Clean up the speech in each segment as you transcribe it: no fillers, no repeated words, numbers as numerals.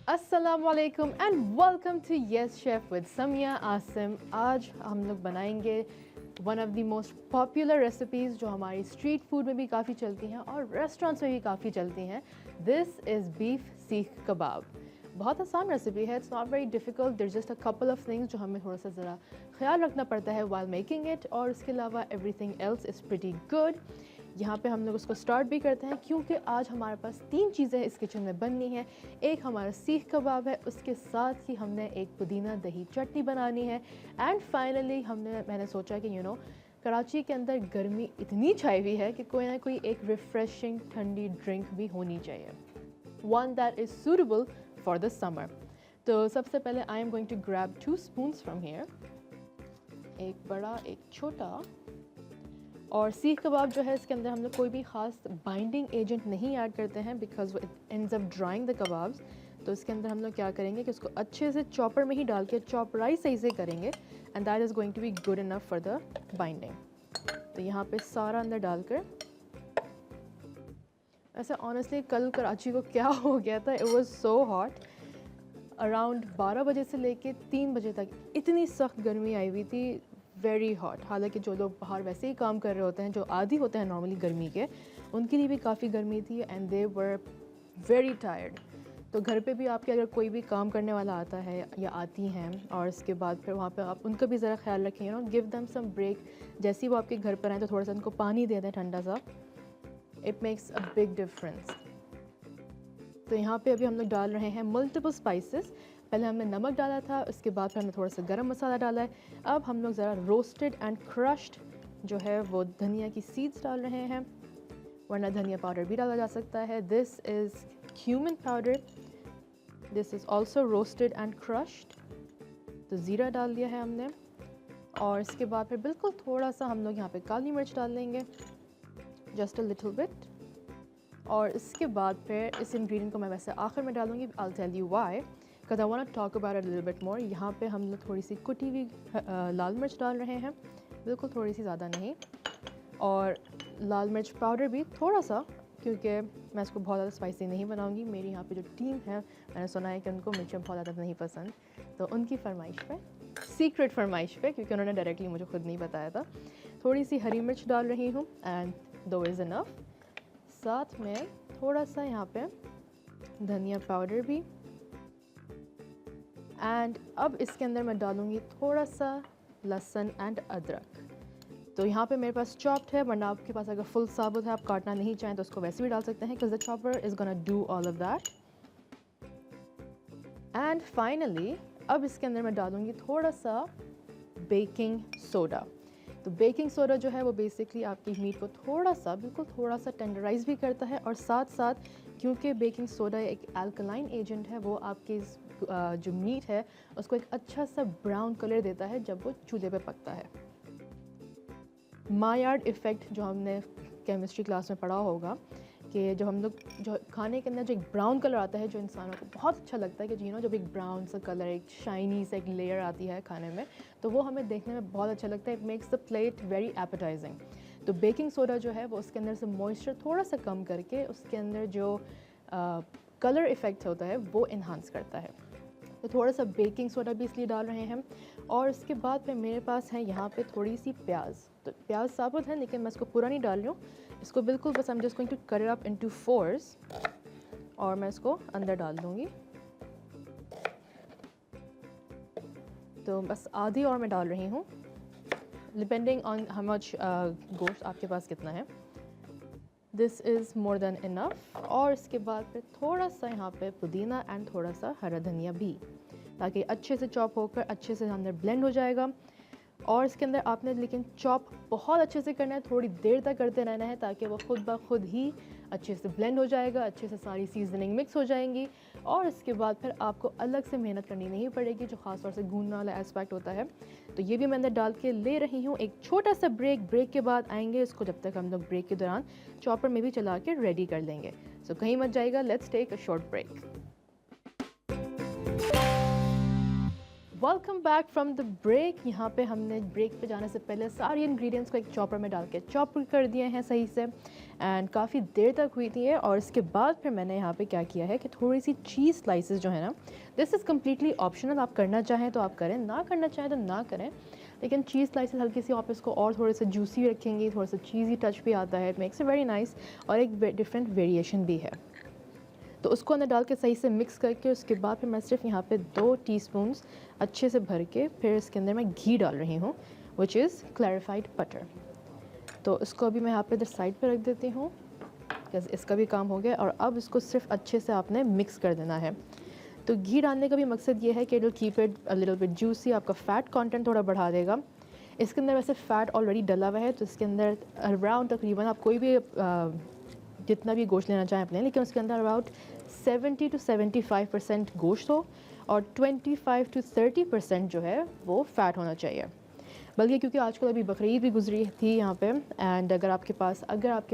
अस्सलामुअलैकुम and welcome to Yes Chef with Samia Asim. आज हम लोग बनाएंगे one of the most popular recipes जो हमारी स्ट्रीट फूड में भी काफ़ी चलती हैं और रेस्टोरेंट्स में भी काफ़ी चलती हैं। दिस इज़ बीफ सीख कबाब। बहुत आसान रेसिपी है, it's not very difficult, there just a couple of things जो हमें थोड़ा सा ज़रा ख्याल रखना पड़ता है व्हाइल मेकिंग इट, और उसके अलावा everything else is pretty good. यहाँ पे हम लोग उसको स्टार्ट भी करते हैं क्योंकि आज हमारे पास 3 चीज़ें इस किचन में बननी है। एक हमारा सीख कबाब है, उसके साथ ही हमने एक पुदीना दही चटनी बनानी है, एंड फाइनली मैंने सोचा कि कराची के अंदर गर्मी इतनी छाई हुई है कि कोई ना कोई एक रिफ्रेशिंग ठंडी ड्रिंक भी होनी चाहिए, one that is suitable for the summer. तो सबसे पहले I am going to grab 2 spoons from here, एक बड़ा एक छोटा। और सीख कबाब जो है इसके अंदर हम लोग कोई भी ख़ास बाइंडिंग एजेंट नहीं ऐड करते हैं because it ends up drawing the kebabs. तो इसके अंदर हम लोग क्या करेंगे कि उसको अच्छे से चॉपर में ही डाल के चॉपराइज सही से करेंगे, and that is going to be good enough for the binding. तो यहाँ पे सारा अंदर डालकर, ऐसे ऑनेस्टली कल कराची को क्या हो गया था, it was so hot. Around 12 बजे से लेके 3 बजे तक इतनी सख्त गर्मी आई हुई थी, वेरी हॉट। हालांकि जो लोग बाहर वैसे ही काम कर रहे होते हैं, जो आदी होते हैं नॉर्मली गर्मी के, उनके लिए भी काफ़ी गर्मी थी and they were very tired. तो घर पे भी आपके अगर कोई भी काम करने वाला आता है या आती हैं, और इसके बाद फिर वहाँ पे आप उनका भी ज़रा ख्याल रखें, गिव देम सम ब्रेक। जैसे ही वो आपके घर पर आएँ तो थोड़ा सा उनको पानी दे दें ठंडा सा, it makes a big difference. तो यहाँ पे अभी हम लोग डाल रहे हैं मल्टीपल स्पाइसेस। पहले हमने नमक डाला था, उसके बाद फिर हमने थोड़ा सा गरम मसाला डाला है। अब हम लोग ज़रा रोस्टेड एंड क्रश्ड जो है वो धनिया की सीड्स डाल रहे हैं, वरना धनिया पाउडर भी डाला जा सकता है। This is cumin powder, this is also roasted and crushed. तो ज़ीरा डाल दिया है हमने, और इसके बाद फिर बिल्कुल थोड़ा सा हम लोग यहाँ पे काली मिर्च डाल लेंगे, जस्ट अ लिटिल बिट। और इसके बाद फिर इस इंग्रेडिएंट को मैं वैसे आखिर में डालूंगी, I'll tell you why, because I want to talk about it a little bit more। यहाँ पे हम लोग थोड़ी सी कुटी हुई लाल मिर्च डाल रहे हैं, बिल्कुल थोड़ी सी, ज़्यादा नहीं, और लाल मिर्च पाउडर भी थोड़ा सा, क्योंकि मैं इसको बहुत ज़्यादा स्पाइसी नहीं बनाऊँगी। मेरी यहाँ पे जो टीम है, मैंने सुना है कि उनको मिर्चें बहुत ज़्यादा नहीं पसंद, तो उनकी फरमाइश पे, सीक्रेट फरमाइश पे, क्योंकि उन्होंने डायरेक्टली मुझे खुद नहीं बताया था, थोड़ी सी हरी मिर्च डाल रही हूँ, एंड दो इज़ इनफ। साथ में थोड़ा सा यहाँ पे धनिया पाउडर भी, एंड अब इसके अंदर मैं डालूँगी थोड़ा सा लहसुन एंड अदरक। तो यहाँ पे मेरे पास चॉप्ड है, वरना आपके पास अगर फुल साबुत है, आप काटना नहीं चाहें तो उसको वैसे भी डाल सकते हैं, because the chopper is gonna do all of that. And finally अब इसके अंदर मैं डालूँगी थोड़ा सा बेकिंग सोडा। तो बेकिंग सोडा जो है वो बेसिकली आपकी मीट को थोड़ा सा, बिल्कुल थोड़ा सा टेंडराइज भी करता है, और साथ साथ क्योंकि बेकिंग सोडा एक अल्कलाइन एजेंट है, वो आपकी जो मीट है उसको एक अच्छा सा ब्राउन कलर देता है जब वो चूल्हे पे पकता है। मायार्ड इफ़ेक्ट जो हमने केमिस्ट्री क्लास में पढ़ा होगा, कि जब हम लोग जो खाने के अंदर जो एक ब्राउन कलर आता है, जो इंसानों को बहुत अच्छा लगता है कि जब एक ब्राउन सा कलर, एक शाइनी सा एक लेयर आती है खाने में, तो वो हमें देखने में बहुत अच्छा लगता है। It makes the plate very appetising. तो बेकिंग सोडा जो है वो उसके अंदर से मॉइस्चर थोड़ा सा कम करके उसके अंदर जो कलर इफ़ेक्ट होता है वो इन्हांस करता है। तो थोड़ा सा बेकिंग सोडा भी इसलिए डाल रहे हैं। और उसके बाद फिर मेरे पास है यहाँ पे थोड़ी सी प्याज। तो प्याज साबुत है, लेकिन मैं इसको पूरा नहीं डाल रही हूँ, इसको बिल्कुल बस I'm just going to cut it up into fours, और मैं इसको अंदर डाल दूँगी। तो बस आधी और मैं डाल रही हूँ, डिपेंडिंग ऑन हाउ मच गोश्त आपके पास कितना है। This is more than enough. और इसके बाद फिर थोड़ा सा यहाँ पे पुदीना एंड थोड़ा सा हरा धनिया भी, ताकि अच्छे से चॉप होकर अच्छे से अंदर ब्लेंड हो जाएगा। और इसके अंदर आपने लेकिन चॉप बहुत अच्छे से करना है, थोड़ी देर तक करते रहना है, ताकि वो खुद ब खुद ही अच्छे से ब्लेंड हो जाएगा, अच्छे से सारी सीजनिंग मिक्स हो जाएंगी। और इसके बाद फिर आपको अलग से मेहनत करनी नहीं पड़ेगी, जो ख़ास तौर से भूनने वाला एस्पेक्ट होता है। तो ये भी मैं अंदर डाल के ले रही हूँ। एक छोटा सा ब्रेक के बाद आएंगे इसको, जब तक हम लोग ब्रेक के दौरान चॉपर में भी चला के रेडी कर लेंगे। सो कहीं मत जाएगा, let's take a short break. Welcome back from the break. यहाँ पे हमने ब्रेक पे जाने से पहले सारी इंग्रेडिएंट्स को एक चॉपर में डाल के चॉप कर दिए हैं सही से, एंड काफ़ी देर तक हुई थी ये। और इसके बाद फिर मैंने यहाँ पे क्या किया है कि थोड़ी सी चीज़ स्लाइसेस जो है ना, दिस इज़ कम्प्लीटली ऑप्शनल, आप करना चाहें तो आप करें, ना करना चाहें तो ना करें, लेकिन चीज़ स्लाइसेस हल्की सी आप इसको और थोड़े से जूसी रखेंगे, थोड़ा सा चीज़ी टच भी आता है, मेक्स इट वेरी नाइस, और एक डिफरेंट वेरिएशन भी है। तो उसको अंदर डाल के सही से मिक्स करके उसके बाद फिर मैं सिर्फ यहाँ पे 2 टीस्पून्स अच्छे से भर के फिर इसके अंदर मैं घी डाल रही हूँ, विच इज़ क्लैरिफाइड बटर। तो इसको अभी मैं यहाँ पे इधर साइड पे रख देती हूँ, बिकॉज इसका भी काम हो गया। और अब इसको सिर्फ अच्छे से आपने मिक्स कर देना है। तो घी डालने का भी मकसद ये है कि it will keep it a little bit juicy, आपका फ़ैट कंटेंट थोड़ा बढ़ा देगा। इसके अंदर वैसे फ़ैट ऑलरेडी डला हुआ है, तो इसके अंदर अराउंड तकरीबन आप कोई भी जितना भी गोश्त लेना चाहें आप लें, लेकिन उसके अंदर अबाउट 70 to 75% गोश्त हो और 25 to 30% जो है वो फ़ैट होना चाहिए। बल्कि क्योंकि आजकल अभी बकरीद भी गुजरी थी यहाँ पे, एंड अगर आपके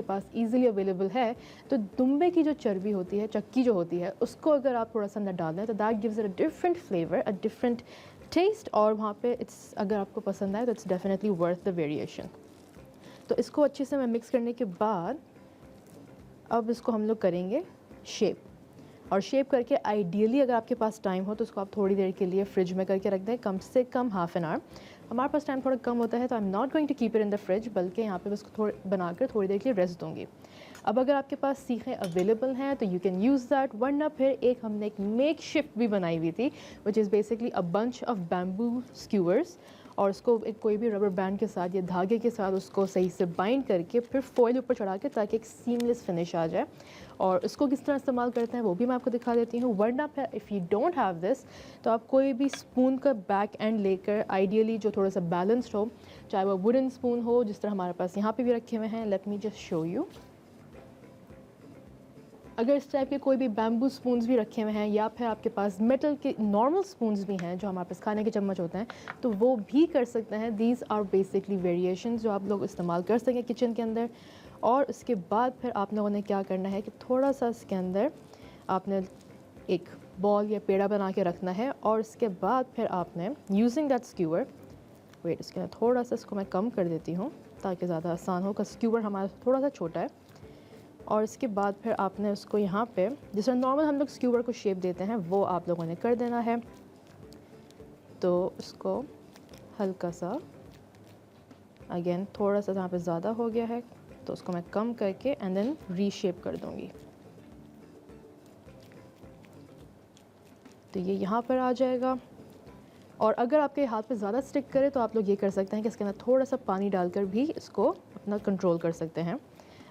पास ईज़िली अवेलेबल है तो दुम्बे की जो चर्बी होती है, चक्की जो होती है, उसको अगर आप थोड़ा सा अंदर डाल दें तो that gives it a different flavour, a different taste, और वहाँ पे इट्स, अगर आपको पसंद आए तो it's definitely worth the variation. तो इसको अच्छे से मैं मिक्स करने के बाद अब इसको हम लोग करेंगे शेप। और शेप करके आइडियली अगर आपके पास टाइम हो तो उसको आप थोड़ी देर के लिए फ्रिज में करके रख दें, कम से कम हाफ़ एन आवर। हमारे पास टाइम थोड़ा कम होता है तो I am not going to keep it in the fridge, बल्कि यहाँ पे उसको थोड़ा बनाकर थोड़ी देर के लिए रेस्ट दूँगी। अब अगर आपके पास सीखें अवेलेबल हैं तो यू कैन यूज़ दैट, वरना फिर हमने एक मेक शिफ्ट भी बनाई हुई थी, which is basically a bunch of bamboo skewers, और उसको एक कोई भी रबर बैंड के साथ या धागे के साथ उसको सही से बाइंड करके फिर फॉइल ऊपर चढ़ा के, ताकि एक सीमलेस फिनिश आ जाए। और इसको किस तरह इस्तेमाल करते हैं वो भी मैं आपको दिखा देती हूँ। वरना फिर if you don't have this तो आप कोई भी स्पून का बैक एंड लेकर, आइडियली जो थोड़ा सा बैलेंस्ड हो, चाहे वो वुडन स्पून हो जिस तरह हमारे पास यहाँ पे भी रखे हुए हैं, let me just show you. अगर इस टाइप के कोई भी बैम्बू स्पून्स भी रखे हुए हैं, या फिर आपके पास मेटल के नॉर्मल स्पून्स भी हैं जो हमारे पास खाने के चम्मच होते हैं, तो वो भी कर सकते हैं। दीज आर बेसिकली वेरिएशंस जो आप लोग इस्तेमाल कर सकें किचन के अंदर। और उसके बाद फिर आप लोगों ने क्या करना है कि थोड़ा सा इसके अंदर आपने एक बॉल या पेड़ा बना के रखना है, और इसके बाद फिर आपने यूजिंग दैट स्क्यूअर, वेट इसके अंदर थोड़ा सा इसको मैं कम कर देती हूँ ताकि ज़्यादा आसान हो, क्योंकि स्क्यूअर हमारा थोड़ा सा छोटा है। और इसके बाद फिर आपने उसको यहाँ पे जिस तरह नॉर्मल हम लोग स्क्यूअर को शेप देते हैं वो आप लोगों ने कर देना है। तो उसको हल्का सा, अगेन थोड़ा सा यहाँ पे ज़्यादा हो गया है तो उसको मैं कम करके एंड देन रीशेप कर दूँगी। तो ये यहाँ पर आ जाएगा। और अगर आपके हाथ पे ज़्यादा स्टिक करे तो आप लोग ये कर सकते हैं कि इसके अंदर थोड़ा सा पानी डालकर भी इसको अपना कंट्रोल कर सकते हैं।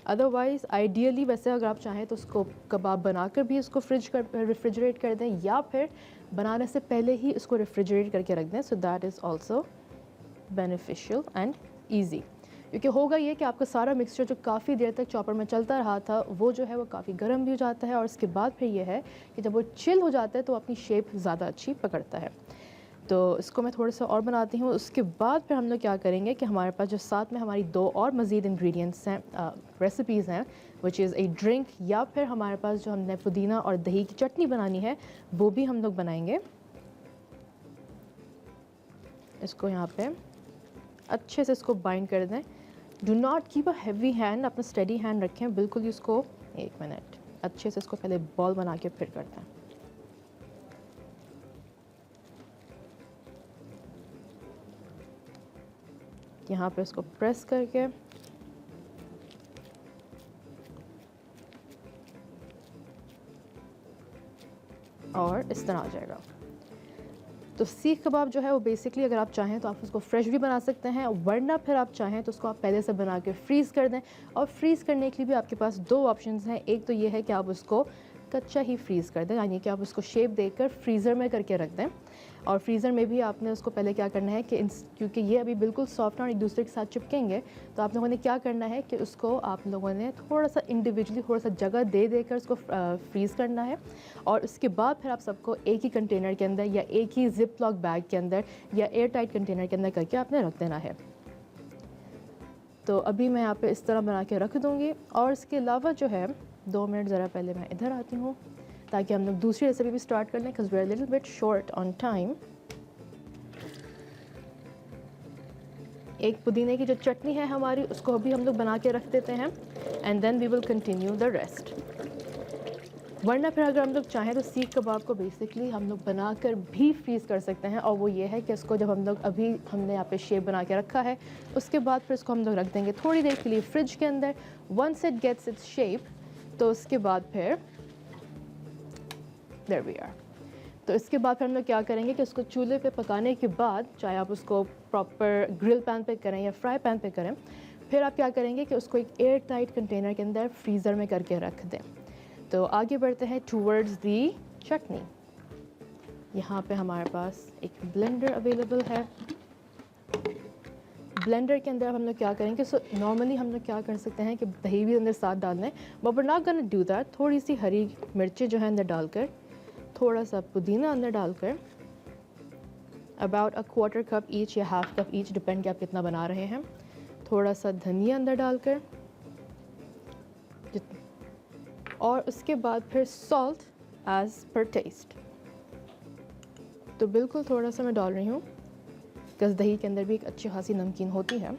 अदरवाइज़ आइडियली वैसे अगर आप चाहें तो उसको कबाब बनाकर भी उसको रेफ्रिजरेट कर दें, या फिर बनाने से पहले ही उसको रेफ्रिजरेट करके रख दें, so that is also beneficial and easy. क्योंकि होगा ये कि आपका सारा मिक्सचर जो काफ़ी देर तक चॉपर में चलता रहा था वो जो है वो काफ़ी गर्म भी हो जाता है, और उसके बाद फिर ये है कि जब वो चिल हो जाता है तो अपनी शेप ज़्यादा अच्छी पकड़ता है। तो इसको मैं थोड़ा सा और बनाती हूँ। उसके बाद फिर हम लोग क्या करेंगे कि हमारे पास जो साथ में हमारी 2 और मज़ीद इंग्रेडिएंट्स हैं, रेसिपीज़ हैं, विच इज़ ए ड्रिंक, या फिर हमारे पास जो हमने पुदीना और दही की चटनी बनानी है वो भी हम लोग बनाएंगे। इसको यहाँ पे अच्छे से इसको बाइंड कर दें। Do not keep a heavy hand, अपना स्टेडी हैंड रखें बिल्कुल। इसको 1 मिनट अच्छे से इसको पहले बॉल बना के फिर करते हैं। यहाँ पे इसको प्रेस करके और इस तरह आ जाएगा। तो सीख कबाब जो है वो बेसिकली अगर आप चाहें तो आप उसको फ्रेश भी बना सकते हैं, वरना फिर आप चाहें तो उसको आप पहले से बना के फ्रीज़ कर दें। और फ्रीज़ करने के लिए भी आपके पास 2 ऑप्शंस हैं। एक तो ये है कि आप उसको कच्चा ही फ्रीज़ कर दें, यानी कि आप उसको शेप देकर फ्रीज़र में करके रख दें। और फ्रीज़र में भी आपने उसको पहले क्या करना है कि क्योंकि ये अभी बिल्कुल सॉफ्ट और एक दूसरे के साथ चिपकेंगे, तो आप लोगों ने क्या करना है कि उसको आप लोगों ने थोड़ा सा इंडिविजुअली थोड़ा सा जगह दे देकर उसको फ्रीज़ करना है। और उसके बाद फिर आप सबको एक ही कंटेनर के अंदर या एक ही जिप लॉक बैग के अंदर या एयर टाइट कंटेनर के अंदर करके आपने रख देना है। तो अभी मैं यहाँ पे इस तरह बना के रख दूँगी। और इसके अलावा जो है 2 मिनट ज़रा पहले मैं इधर आती हूँ ताकि हम लोग दूसरी रेसिपी भी स्टार्ट कर लें, because we are little bit short on time. एक पुदीने की जो चटनी है हमारी उसको भी हम लोग बना के रख देते हैं। And then we will continue the rest. वरना फिर अगर हम लोग चाहें तो सीख कबाब को बेसिकली हम लोग बनाकर भी फ्रीज़ कर सकते हैं, और वो ये है कि इसको जब हम लोग अभी हमने यहाँ पे शेप बना के रखा है, उसके बाद फिर इसको हम लोग रख देंगे थोड़ी देर के लिए फ्रिज के अंदर। Once it gets its shape, तो उसके बाद फिर देयर वी आर। तो इसके बाद फिर हम लोग क्या करेंगे कि उसको चूल्हे पे पकाने के बाद, चाहे आप उसको प्रॉपर ग्रिल पैन पे करें या फ्राई पैन पे करें, फिर आप क्या करेंगे कि उसको एक एयर टाइट कंटेनर के अंदर फ्रीज़र में करके रख दें। तो आगे बढ़ते हैं टूवर्ड्स दी चटनी। यहाँ पे हमारे पास एक ब्लेंडर अवेलेबल है। ब्लेंडर के अंदर हम लोग क्या करेंगे, सो नॉर्मली हम लोग क्या कर सकते हैं कि दही भी अंदर साथ डाल दें, but we not gonna do that. थोड़ी सी हरी मिर्चें जो है अंदर डालकर, थोड़ा सा पुदीना अंदर डालकर, अबाउट 1/4 कप ईच या 1/2 कप ईच, डिपेंड कि आप कितना बना रहे हैं, थोड़ा सा धनिया अंदर डालकर, और उसके बाद फिर सॉल्ट एज पर टेस्ट। तो बिल्कुल थोड़ा सा मैं डाल रही हूँ, बिकॉज दही के अंदर भी एक अच्छी खासी नमकीन होती है।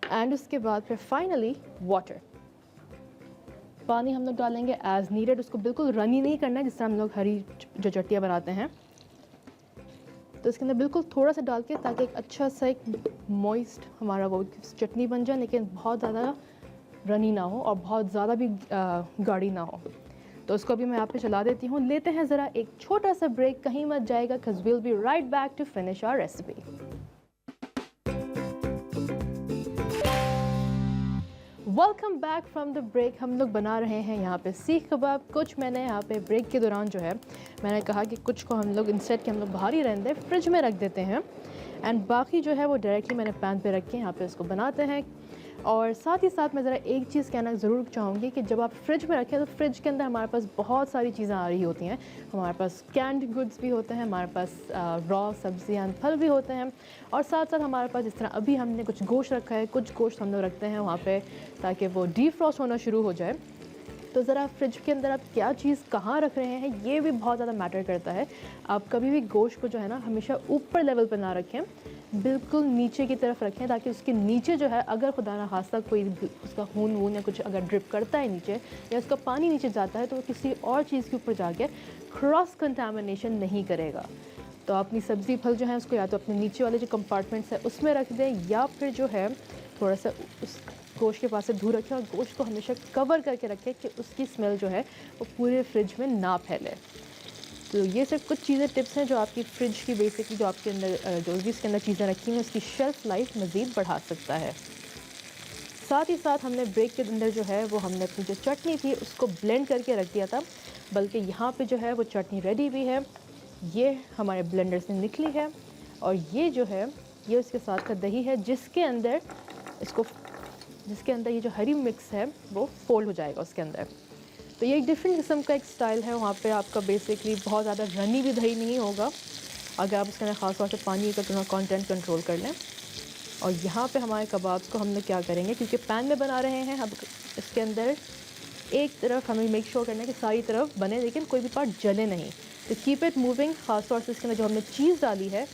एंड उसके बाद फिर फाइनली वाटर, पानी हम लोग डालेंगे एज नीडेड। उसको बिल्कुल रनी नहीं करना है, जिससे हम लोग हरी जो चटनियाँ बनाते हैं, तो इसके अंदर बिल्कुल थोड़ा सा डाल के, ताकि एक अच्छा सा एक मॉइस्ट हमारा वो चटनी बन जाए, लेकिन बहुत ज़्यादा रनी ना हो और बहुत ज़्यादा भी गाढ़ी ना हो। तो उसको अभी मैं यहाँ पे चला देती हूँ। लेते हैं ज़रा एक छोटा सा ब्रेक, कहीं मत जाएगा, because will be right back to finish our recipe. Welcome back from the break. हम लोग बना रहे हैं यहाँ पे सीख कबाब। कुछ मैंने यहाँ पे ब्रेक के दौरान जो है, मैंने कहा कि कुछ को हम लोग इंस्टेड के हम लोग बाहर ही रहते हैं, फ्रिज में रख देते हैं, एंड बाकी जो है वो डायरेक्टली मैंने पैन पे रख के यहाँ पे इसको बनाते हैं। और साथ ही साथ मैं ज़रा एक चीज़ कहना ज़रूर चाहूँगी कि जब आप फ्रिज में रखें, तो फ्रिज के अंदर हमारे पास बहुत सारी चीज़ें आ रही होती हैं। हमारे पास कैंड गुड्स भी होते हैं, हमारे पास रॉ सब्जियाँ फल भी होते हैं, और साथ साथ हमारे पास जिस तरह अभी हमने कुछ गोश्त रखा है, कुछ गोश्त हम लोग रखते हैं वहाँ पे ताकि वो डीफ्रॉस्ट होना शुरू हो जाए। तो ज़रा फ्रिज के अंदर आप क्या चीज़ कहाँ रख रहे हैं, ये भी बहुत ज़्यादा मैटर करता है। आप कभी भी गोश्त को जो है ना, हमेशा ऊपर लेवल पर ना रखें, बिल्कुल नीचे की तरफ रखें, ताकि उसके नीचे जो है, अगर खुदा ना खास्ता कोई उसका खून वून या कुछ अगर ड्रिप करता है नीचे, या उसका पानी नीचे जाता है, तो वो किसी और चीज़ के ऊपर जाके क्रॉस कंटामिनेशन नहीं करेगा। तो अपनी सब्ज़ी फल जो है उसको या तो अपने नीचे वाले जो कंपार्टमेंट्स है उसमें रख दें, या फिर जो है थोड़ा सा उस गोश्त के पास से दूर रखें, और गोश्त को हमेशा कवर करके रखें कि उसकी स्मेल जो है वो पूरे फ्रिज में ना फैले। तो ये सिर्फ कुछ चीज़ें टिप्स हैं जो आपकी फ्रिज की बेसिकली जो आपके अंदर जो भी इसके अंदर चीज़ें रखी हैं उसकी शेल्फ़ लाइफ मज़ीद बढ़ा सकता है। साथ ही साथ हमने ब्रेक के अंदर जो है वो हमने अपनी जो चटनी थी उसको ब्लेंड करके रख दिया था, बल्कि यहाँ पे जो है वो चटनी रेडी भी है, ये हमारे ब्लेंडर से निकली है, और ये जो है ये उसके साथ का दही है, जिसके अंदर ये जो हरी मिक्स है वो फोल्ड हो जाएगा उसके अंदर। तो ये एक डिफरेंट किस्म का एक स्टाइल है, वहाँ पे आपका बेसिकली बहुत ज़्यादा रनी भी दही नहीं होगा, अगर आप उसके अंदर ख़ास तौर से पानी का थोड़ा कंटेंट कंट्रोल कर लें। और यहाँ पे हमारे कबाब्स को हम लोग क्या करेंगे, क्योंकि पैन में बना रहे हैं, हम इसके अंदर एक तरफ हमें मेक श्योर करना है कि सारी तरफ बने, लेकिन कोई भी पार्ट जले नहीं। तो कीप इट मूविंग। ख़ास तौर से इसके अंदर जो हमने चीज़ डाली है,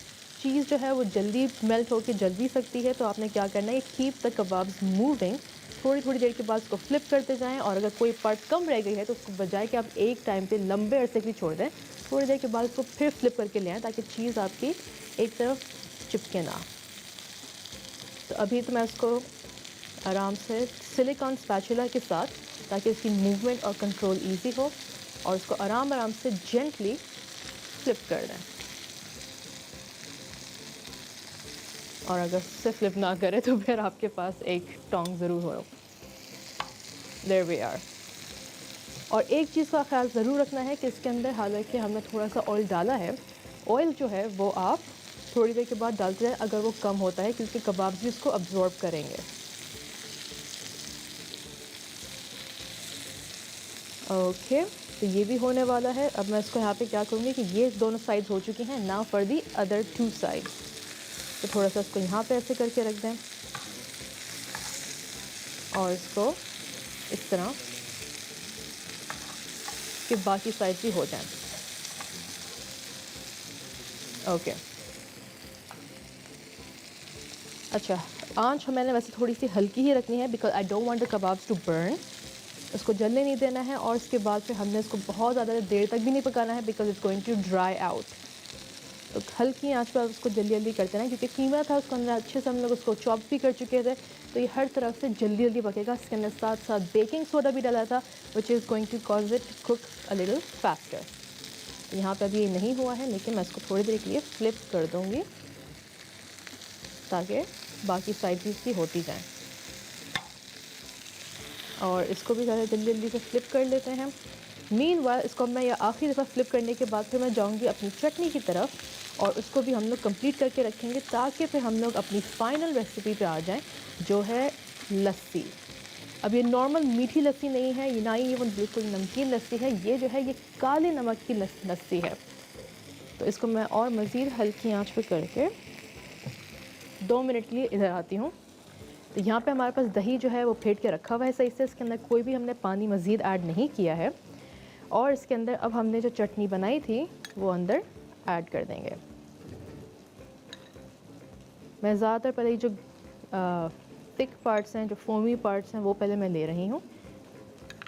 चीज़ जो है वो जल्दी मेल्ट होकर जल भी सकती है, तो आपने क्या करना है, कीप द कबाब्स मूविंग। थोड़ी देर के बाद उसको फ्लिप करते जाएं, और अगर कोई पार्ट कम रह गई है तो उसको बजाय कि आप एक टाइम पे लंबे अरसे के लिए छोड़ दें, थोड़ी देर के बाद उसको फिर फ्लिप करके ले आएँ, ताकि चीज़ आपकी एक तरफ चिपके ना। तो अभी तो मैं उसको आराम से सिलिकॉन स्पैचुला के साथ, ताकि उसकी मूवमेंट और कंट्रोल ईजी हो, और उसको आराम से जेंटली फ्लिप कर दें। और अगर उससे फ्लिप ना करे तो फिर आपके पास एक टोंग ज़रूर हो। There we are. और एक चीज़ का ख्याल ज़रूर रखना है कि इसके अंदर हालांकि हमने थोड़ा सा ऑयल डाला है, ऑयल जो है वो आप थोड़ी देर के बाद डालते जाएं अगर वो कम होता है, क्योंकि कबाब भी उसको अब्जॉर्ब करेंगे। ओके, तो ये भी होने वाला है। अब मैं इसको यहाँ पे क्या करूँगी कि ये दोनों साइड्स हो चुकी हैं, now for the other 2 sides. तो थोड़ा सा इसको यहाँ पे ऐसे करके रख दें, और इसको इस तरह कि बाकी साइड भी हो जाएं। ओके, अच्छा, आँच मैंने वैसे थोड़ी सी हल्की ही रखनी है because I don't want the kebabs to burn. इसको जलने नहीं देना है और उसके बाद फिर हमने इसको बहुत ज़्यादा देर तक भी नहीं पकाना है because it's going to dry out. तो हल्की आंच पर उसको जल्दी जल्दी करते हैं क्योंकि कीमा था उसको अंदर अच्छे से हम लोग उसको चॉप भी कर चुके थे, तो ये हर तरफ से जल्दी जल्दी पकेगा। इसके अंदर साथ साथ बेकिंग सोडा भी डाला था which is going to cause it cook a little faster. यहाँ पे अभी ये नहीं हुआ है लेकिन मैं इसको थोड़ी देर के लिए फ्लिप कर दूँगी ताकि बाकी साइड भी इसकी होती जाएँ। और इसको भी ज़्यादा जल्दी जल्दी से फ्लिप कर लेते हैं। मीनवाइल इसको मैं या आखिरी दफ़ा फ्लिप करने के बाद फिर मैं जाऊंगी अपनी चटनी की तरफ और उसको भी हम लोग कंप्लीट करके रखेंगे ताकि फिर हम लोग अपनी फ़ाइनल रेसिपी पे आ जाएं जो है लस्सी। अब ये नॉर्मल मीठी लस्सी नहीं है, ना ही ये वो बिल्कुल नमकीन लस्सी है, ये जो है ये काले नमक की लस्सी है। तो इसको मैं और मज़ीद हल्की आँच पर करके 2 मिनट के लिए इधर आती हूँ। तो यहाँ पे हमारे पास दही जो है वो फेंट के रखा हुआ है सही से, इसके अंदर कोई भी हमने पानी मज़ीद ऐड नहीं किया है। और इसके अंदर अब हमने जो चटनी बनाई थी वो अंदर ऐड कर देंगे। मैं ज़्यादातर पहले जो थिक पार्ट्स हैं, जो फोमी पार्ट्स हैं, वो पहले मैं ले रही हूँ।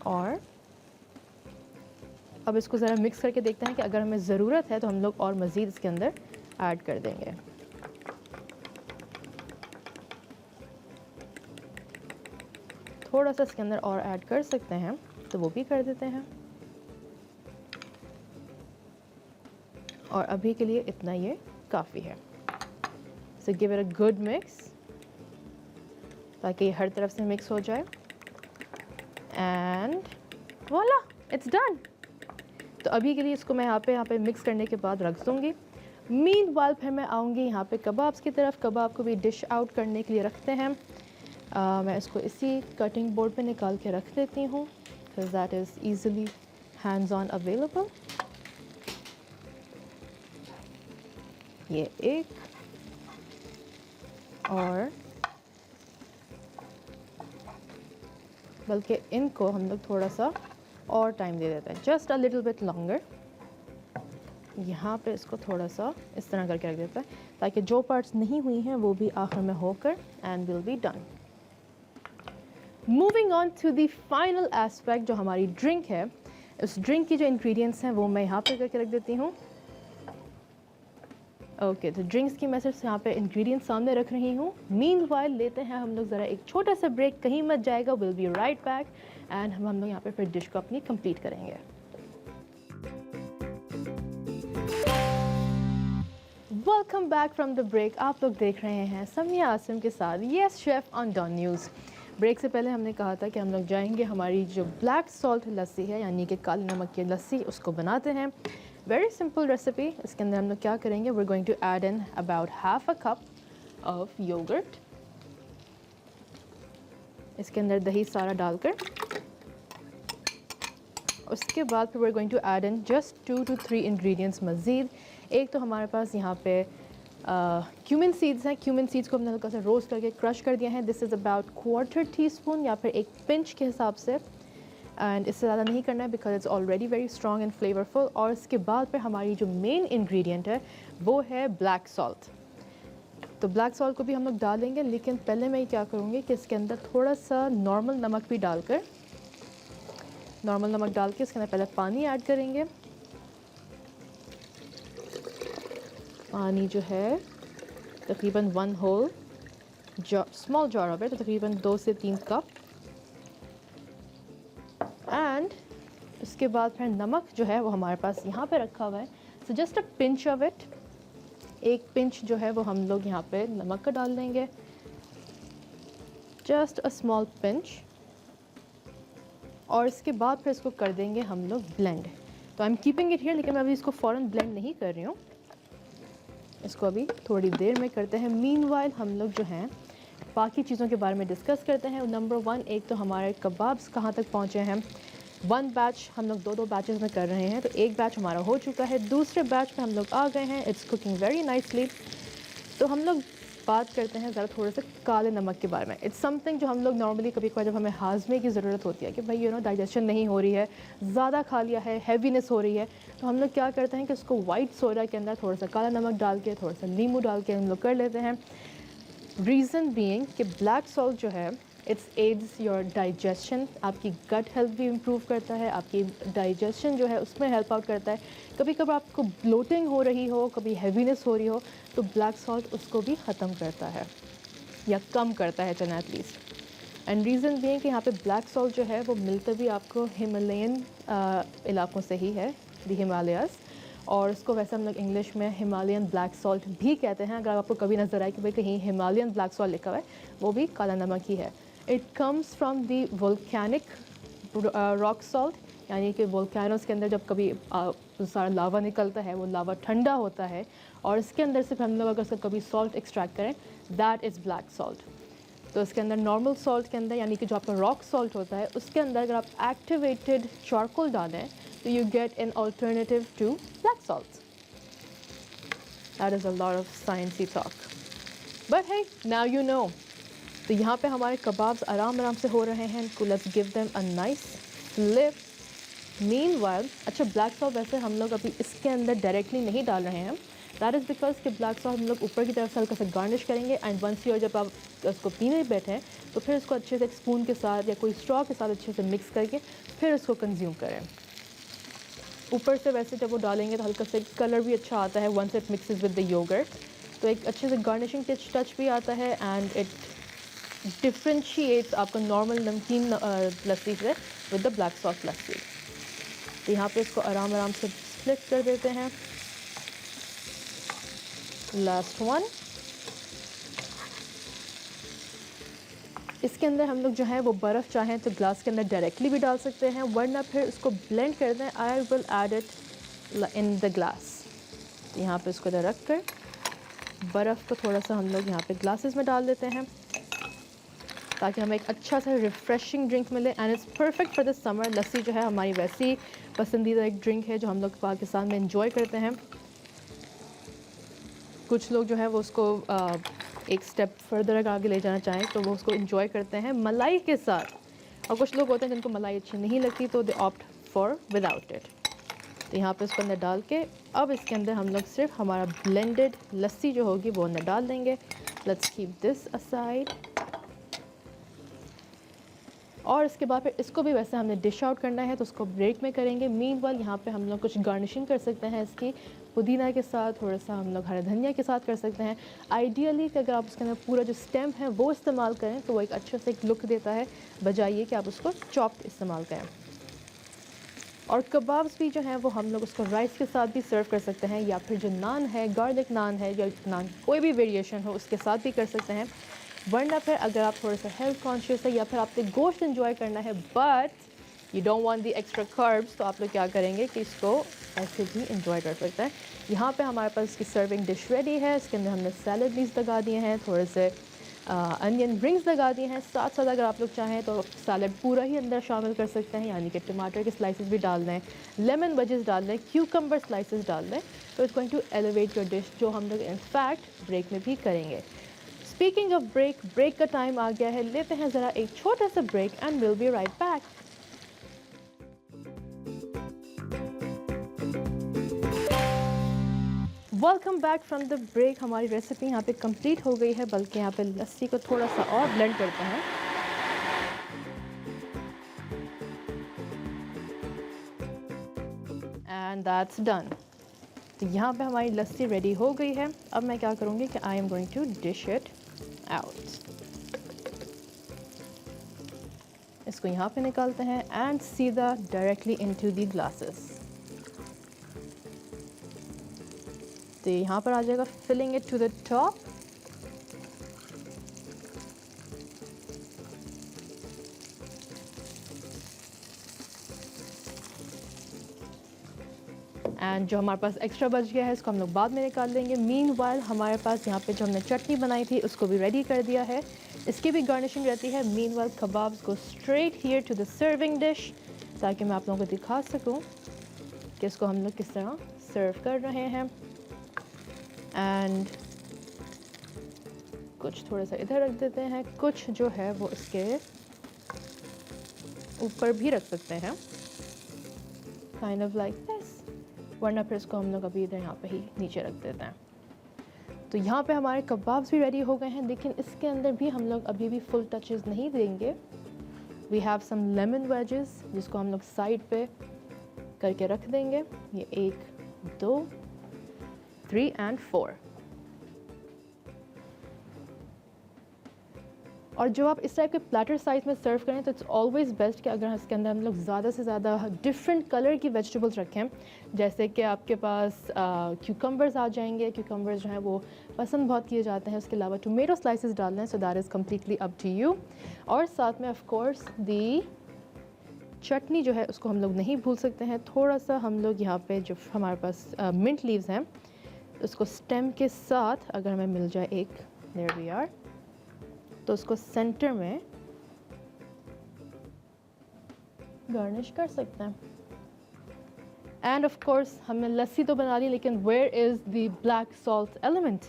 और अब इसको ज़रा मिक्स करके देखते हैं कि अगर हमें ज़रूरत है तो हम लोग और मज़ीद इसके अंदर ऐड कर देंगे। थोड़ा सा इसके अंदर और ऐड कर सकते हैं तो वो भी कर देते हैं। और अभी के लिए इतना ये काफ़ी है। So give it a good mix ताकि हर तरफ से मिक्स हो जाए एंड वॉला इट्स डन। तो अभी के लिए इसको मैं यहाँ पे मिक्स करने के बाद रख दूँगी। मीनवाइल फिर मैं आऊँगी यहाँ पे कबाब्स की तरफ। कबाब को भी डिश आउट करने के लिए रखते हैं। मैं इसको इसी कटिंग बोर्ड पे निकाल के रख देती हूँ because that is easily hands on available. ये एक और बल्कि इनको हम लोग थोड़ा सा और टाइम दे देते हैं, just a little bit longer. यहाँ पे इसको थोड़ा सा इस तरह करके रख देता है ताकि जो पार्ट्स नहीं हुई हैं वो भी आखिर में होकर and will be done. Moving on to the final aspect जो हमारी ड्रिंक है, उस ड्रिंक की जो इंग्रेडिएंट्स हैं वो मैं यहाँ पे करके रख देती हूँ। ओके, तो ड्रिंक्स की मैं सिर्फ यहाँ पे इंग्रेडिएंट्स सामने रख रही हूँ। मीनवाइल लेते हैं हम लोग ज़रा एक छोटा सा ब्रेक, कहीं मत जाएगा, will be right back and हम लोग यहाँ पे फिर डिश को अपनी कंप्लीट करेंगे। Welcome back from the break. आप लोग देख रहे हैं समिया आसिम के साथ Yes Chef on Dawn News. Break से पहले हमने कहा था कि हम लोग जाएंगे हमारी जो ब्लैक सॉल्ट लस्सी है यानी कि काली नमक की लस्सी, उसको बनाते हैं। Very simple recipe. इसके अंदर हम लोग क्या करेंगे, we are going to add in about half a cup of yogurt. इसके अंदर दही सारा डालकर उसके बाद फिर we are going to add in just 2 to 3 ingredients मज़ीद। एक तो हमारे पास यहाँ पे क्यूमिन सीड्स हैं। क्यूमिन सीड्स को हमने हल्का सा रोस्ट करके क्रश कर दिया है। दिस इज़ अबाउट 1/4 टीस्पून या फिर एक पिंच के हिसाब से, एंड इससे ज़्यादा नहीं करना है because it's already very strong and flavourful. और इसके बाद फिर हमारी जो मेन इंग्रेडिएंट है वो है ब्लैक सॉल्ट। तो ब्लैक सॉल्ट को भी हम लोग डालेंगे, लेकिन पहले मैं क्या करूँगी कि इसके अंदर थोड़ा सा नॉर्मल नमक भी डालकर, नॉर्मल नमक डाल के इसके अंदर पहले पानी ऐड करेंगे। पानी जो है तकरीबन 1 whole small jar of it, तो तकरीबन 2 से 3 कप। एंड उसके बाद फिर नमक जो है वो हमारे पास यहाँ पे रखा हुआ है। So just a pinch of it, एक पिंच जो है वो हम लोग यहाँ पे नमक का डाल देंगे, जस्ट अ स्मॉल पिंच। और इसके बाद फिर इसको कर देंगे हम लोग ब्लेंड। तो I am keeping it here, लेकिन मैं अभी इसको फ़ौरन ब्लेंड नहीं कर रही हूँ, इसको अभी थोड़ी देर में करते हैं। मीनवाइल हम लोग जो हैं बाकी चीज़ों के बारे में डिस्कस करते हैं। नंबर 1, एक तो हमारे कबाब्स कहाँ तक पहुँचे हैं। 1 बैच हम लोग 2 बैचेस में कर रहे हैं, तो एक बैच हमारा हो चुका है, दूसरे बैच में हम लोग आ गए हैं। It's cooking very nicely. तो हम लोग बात करते हैं ज़रा थोड़ा सा काले नमक के बारे में। इट्स समथिंग जो हम लोग नॉर्मली कभी कभार जब हमें हाजमे की ज़रूरत होती है कि भाई डाइजेशन नहीं हो रही है, ज़्यादा खा लिया है, हैवीनेस हो रही है, तो हम लोग क्या करते हैं कि उसको वाइट सोडा के अंदर थोड़ा सा काला नमक डाल के, थोड़ा सा नींबू डाल के हम लोग कर लेते हैं। रीज़न बीइंग कि ब्लैक सॉल्ट जो है इट्स एड्स योर डाइजेशन, आपकी गट हेल्थ भी इम्प्रूव करता है, आपकी डाइजेशन जो है उसमें हेल्प आउट करता है। कभी कभी आपको ब्लोटिंग हो रही हो, कभी हैवीनेस हो रही हो, तो ब्लैक सॉल्ट उसको भी ख़त्म करता है या कम करता है चना एटलीस्ट। एंड रीज़न भी है कि यहाँ पे ब्लैक सॉल्ट जो है वो मिलता भी आपको हिमालयन इलाकों से ही है, द हिमालयाज़, और उसको वैसे हम लोग इंग्लिश में हिमालयन ब्लैक सॉल्ट भी कहते हैं। अगर आपको कभी नज़र आए कि भाई कहीं हिमालयन ब्लैक सॉल्ट लिखा हुआ है, वो भी काला नमक ही है। It comes from the volcanic rock salt, यानी कि वोल्केनोस के अंदर जब कभी सारा लावा निकलता है, वो लावा ठंडा होता है और इसके अंदर से हम लोग अगर उसका कभी सॉल्ट एक्सट्रैक्ट करें, दैट इज़ ब्लैक सॉल्ट। तो इसके अंदर नॉर्मल सॉल्ट के अंदर, यानी कि जो आपका रॉक सॉल्ट होता है, उसके अंदर अगर आप एक्टिवेटेड चारकोल डालें तो you get an alternative to black salt. That is a lot of sciencey talk, but hey now you know. तो यहाँ पे हमारे कबाब्स आराम आराम से हो रहे हैं। Let's give them a nice flip. Meanwhile, अच्छा ब्लैक सॉल्ट वैसे हम लोग अभी इसके अंदर डायरेक्टली नहीं डाल रहे हैं, दैट इज़ बिकॉज कि ब्लैक सॉल्ट हम लोग ऊपर की तरफ से हल्का सा गार्निश करेंगे एंड वंस यू, जब आप उसको पीने बैठें तो फिर उसको अच्छे से एक स्पून के साथ या कोई स्ट्रॉ के साथ अच्छे से मिक्स करके फिर उसको कंज्यूम करें। ऊपर से वैसे जब वो डालेंगे तो हल्का सा कलर भी अच्छा आता है once it mixes with the yogurt, तो एक अच्छे से गार्निशिंग टच भी आता है एंड इट डिफ्रेंशिएट्स आपका नॉर्मल नमकीन लस्सी से with the black salt lassi. तो यहाँ पे इसको आराम आराम से स्प्लिट कर देते हैं। Last one. इसके अंदर हम लोग जो है वो बर्फ़ चाहें तो ग्लास के अंदर डायरेक्टली भी डाल सकते हैं, वरना फिर उसको ब्लेंड कर दें। I will add it in the glass. यहाँ पे इसको इधर रख कर बर्फ़ को थोड़ा सा हम लोग यहाँ पे ग्लासेस में डाल देते हैं ताकि हमें एक अच्छा सा रिफ़्रेशिंग ड्रिंक मिले and it's perfect for this summer. Lassi जो है हमारी वैसी पसंदीदा एक ड्रिंक है जो हम लोग पाकिस्तान में इंजॉय करते हैं। कुछ लोग जो है वो उसको एक स्टेप फर्दर अगर आगे ले जाना चाहें तो वो उसको इंजॉय करते हैं मलाई के साथ, और कुछ लोग होते हैं जिनको मलाई अच्छी नहीं लगती तो दे ऑप्ट फॉर विदाउट इट। तो यहाँ पे इसको अंदर डाल के अब इसके अंदर हम लोग सिर्फ हमारा ब्लेंडेड लस्सी जो होगी वो अंदर डाल देंगे। Let's keep this aside. और इसके बाद फिर इसको भी वैसे हमने डिश आउट करना है तो उसको ब्रेक में करेंगे। मीनवाइल यहाँ पे हम लोग कुछ गार्निशिंग कर सकते हैं इसकी, पुदीना के साथ, थोड़ा सा हम लोग हरा धनिया के साथ कर सकते हैं। आइडियली कि अगर आप उसके अंदर पूरा जो स्टेम है वो इस्तेमाल करें तो वो एक अच्छे से एक लुक देता है, बजाय ये कि आप उसको चॉप्ड इस्तेमाल करें। और कबाब्स भी जो हैं वो हम लोग उसको राइस के साथ भी सर्व कर सकते हैं, या फिर जो नान है, गार्लिक नान है, या नान कोई भी वेरिएशन हो उसके साथ भी कर सकते हैं। वरना फिर अगर आप थोड़ा सा हेल्थ कॉन्शियस है या फिर आपको गोश्त एंजॉय करना है but you don't want the extra curbs, तो आप लोग क्या करेंगे कि इसको ऐसे भी इंजॉय कर सकते हैं। यहाँ पे हमारे पास इसकी सर्विंग डिश रेडी है। इसके अंदर हमने सैलड लीव्स लगा दिए हैं, थोड़े से अनियन रिंग्स लगा दिए हैं। साथ साथ अगर आप लोग चाहें तो सैलड पूरा ही अंदर शामिल कर सकते हैं, यानी कि टमाटर के स्लाइसेस भी डाल दें, लेमन वेजेस डाल दें, क्यूकम्बर स्लाइसेस डाल दें, तो it's going to elevate your dish, जो हम लोग इनफैक्ट ब्रेक में भी करेंगे। स्पीकिंग ऑफ ब्रेक का टाइम आ गया है, लेते हैं ज़रा एक छोटा सा break and will be right back. Welcome back from the break. हमारी रेसिपी यहाँ पे कंप्लीट हो गई है, बल्कि यहाँ पे लस्सी को थोड़ा सा और ब्लेंड करते हैं। And that's done. तो यहाँ पे हमारी लस्सी रेडी हो गई है। अब मैं क्या करूँगी कि I am going to dish it out. इसको यहाँ पे निकालते हैं एंड सीधा डायरेक्टली इनटू द ग्लासेस। तो यहाँ पर आ जाएगा, filling it to the top. And जो हमारे पास एक्स्ट्रा बच गया है इसको हम लोग बाद में निकाल लेंगे। मीनवाइल हमारे पास यहाँ पे जो हमने चटनी बनाई थी उसको भी रेडी कर दिया है, इसकी भी गार्निशिंग रहती है। मीनवाइल कबाब्स को straight here to the serving dish, ताकि मैं आप लोगों को दिखा सकूँ कि इसको हम लोग किस तरह सर्व कर रहे हैं। एंड कुछ थोड़ा सा इधर रख देते हैं, कुछ जो है वो इसके ऊपर भी रख सकते हैं, काइंड ऑफ लाइक दिस, वरना फिर इसको हम लोग अभी इधर यहाँ पे ही नीचे रख देते हैं। तो यहाँ पे हमारे कबाब्स भी रेडी हो गए हैं, लेकिन इसके अंदर भी हम लोग अभी भी फुल टचेस नहीं देंगे। We have some lemon wedges जिसको हम लोग साइड पे करके रख देंगे। ये 1 2 3 and 4। और जो आप इस टाइप के प्लेटर साइज में सर्व करें तो इट्स ऑलवेज बेस्ट कि अगर इसके अंदर हम लोग ज़्यादा से ज़्यादा डिफरेंट कलर की वेजिटेबल्स रखें, जैसे कि आपके पास क्यूकम्बर्स आ जाएंगे। क्यूकम्बर्स जो हैं वो पसंद बहुत किए जाते हैं। उसके अलावा टोमेटो स्लाइसेस डाल दें, so that is completely up to you. और साथ में ऑफ कोर्स दी चटनी जो है उसको हम लोग नहीं भूल सकते हैं। थोड़ा सा हम लोग यहाँ पे जो हमारे पास मिंट लीव्स हैं उसको स्टेम के साथ अगर हमें मिल जाए एक, देयर वी आर, तो उसको सेंटर में गार्निश कर सकते हैं। एंड ऑफ कोर्स हमने लस्सी तो बना ली, लेकिन where is the black salt element?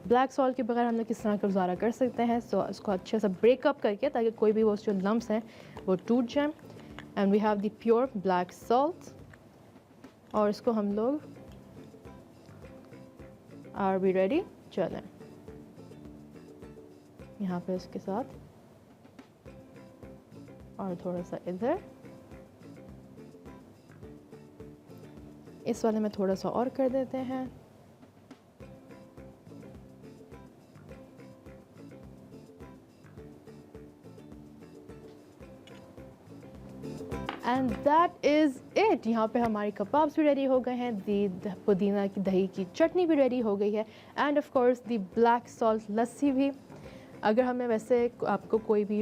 Black salt के बगैर हम लोग किस तरह का गुजारा कर सकते हैं? सो उसको अच्छे से ब्रेकअप करके ताकि कोई भी वो जो लम्स हैं वो टूट जाएं। And we have the pure black salt, और इसको हम लोग आर वी रेडी? चलें यहाँ पे इसके साथ और थोड़ा सा इधर, इस वाले में थोड़ा सा और कर देते हैं। And that is it. यहाँ पे हमारे कबाब्स भी रेडी हो गए हैं, दी पुदीना की दही की चटनी भी रेडी हो गई है, and of course the black salt lassi भी। अगर हमें वैसे आपको कोई भी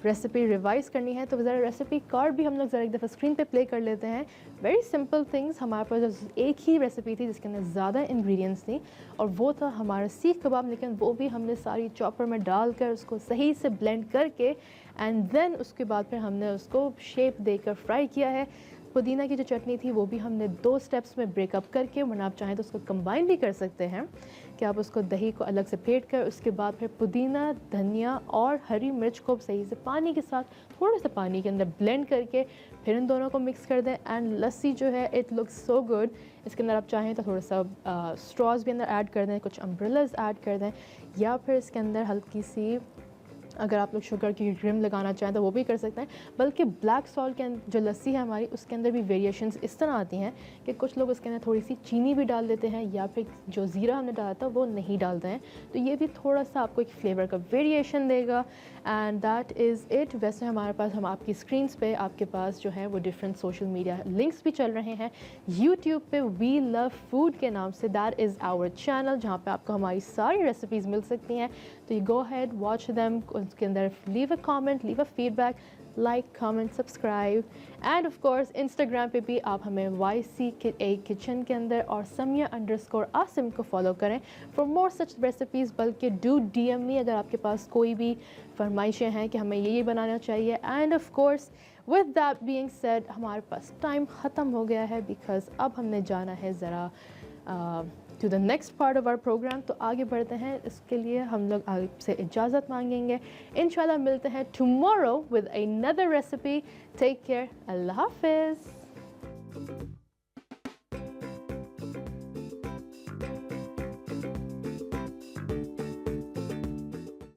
रेसिपी रिवाइज़ करनी है तो ज़रा रेसिपी कार्ड भी हम लोग ज़रा एक दफ़ा स्क्रीन पे प्ले कर लेते हैं। Very simple things. हमारे पास एक ही रेसिपी थी जिसके अंदर ज़्यादा इंग्रेडिएंट्स थी, और वो था हमारा सीख कबाब, लेकिन वो भी हमने सारी चॉपर में डालकर उसको सही से ब्लेंड करके एंड देन उसके बाद फिर हमने उसको शेप देकर फ्राई किया है। पुदीना की जो चटनी थी वो भी हमने 2 स्टेप्स में ब्रेकअप करके, वरना आप चाहें तो उसको कंबाइन भी कर सकते हैं कि आप उसको दही को अलग से फेंट कर उसके बाद फिर पुदीना, धनिया और हरी मिर्च को सही से पानी के साथ थोड़ा सा पानी के अंदर ब्लेंड करके फिर इन दोनों को मिक्स कर दें। एंड लस्सी जो है इट लुक्स सो गुड। इसके अंदर आप चाहें तो थोड़ा सा स्ट्रॉज भी अंदर ऐड कर दें, कुछ अम्ब्रेलाज ऐड कर दें, या फिर इसके अंदर हल्की सी अगर आप लोग शुगर की क्रीम लगाना चाहें तो वो भी कर सकते हैं। बल्कि ब्लैक सॉल्ट के जो लस्सी है हमारी उसके अंदर भी वेरिएशंस इस तरह आती हैं कि कुछ लोग उसके अंदर थोड़ी सी चीनी भी डाल देते हैं, या फिर जो ज़ीरा हमने डाला था वो नहीं डालते हैं, तो ये भी थोड़ा सा आपको एक फ्लेवर का वेरिएशन देगा। And that is it. वैसे हमारे पास हम आपकी स्क्रीन्स पे आपके पास जो है वो डिफरेंट सोशल मीडिया लिंक्स भी चल रहे हैं। यूट्यूब पे वी लव फूड के नाम say that is our channel, जहाँ पे आपको हमारी सारी रेसिपीज़ मिल सकती हैं। तो you go ahead, watch them. उसके अंदर leave a comment, leave a feedback, like, comment, subscribe. And of course Instagram पे भी आप हमें YC किचन के अंदर और Samia_Asim को फॉलो करें फॉर मोर सच रेसिपीज़। बल्कि डू DM मी अगर आपके पास कोई भी फरमाइशें हैं कि हमें ये बनाना चाहिए। And of course with that being said हमारे पास टाइम ख़त्म हो गया है, बिकॉज अब हमने जाना है ज़रा to the next part of our programme. तो आगे बढ़ते हैं, इसके लिए हम लोग आपसे इजाज़त मांगेंगे। इंशाल्लाह मिलते हैं tomorrow with another recipe. Take care, अल्लाह हाफिज़।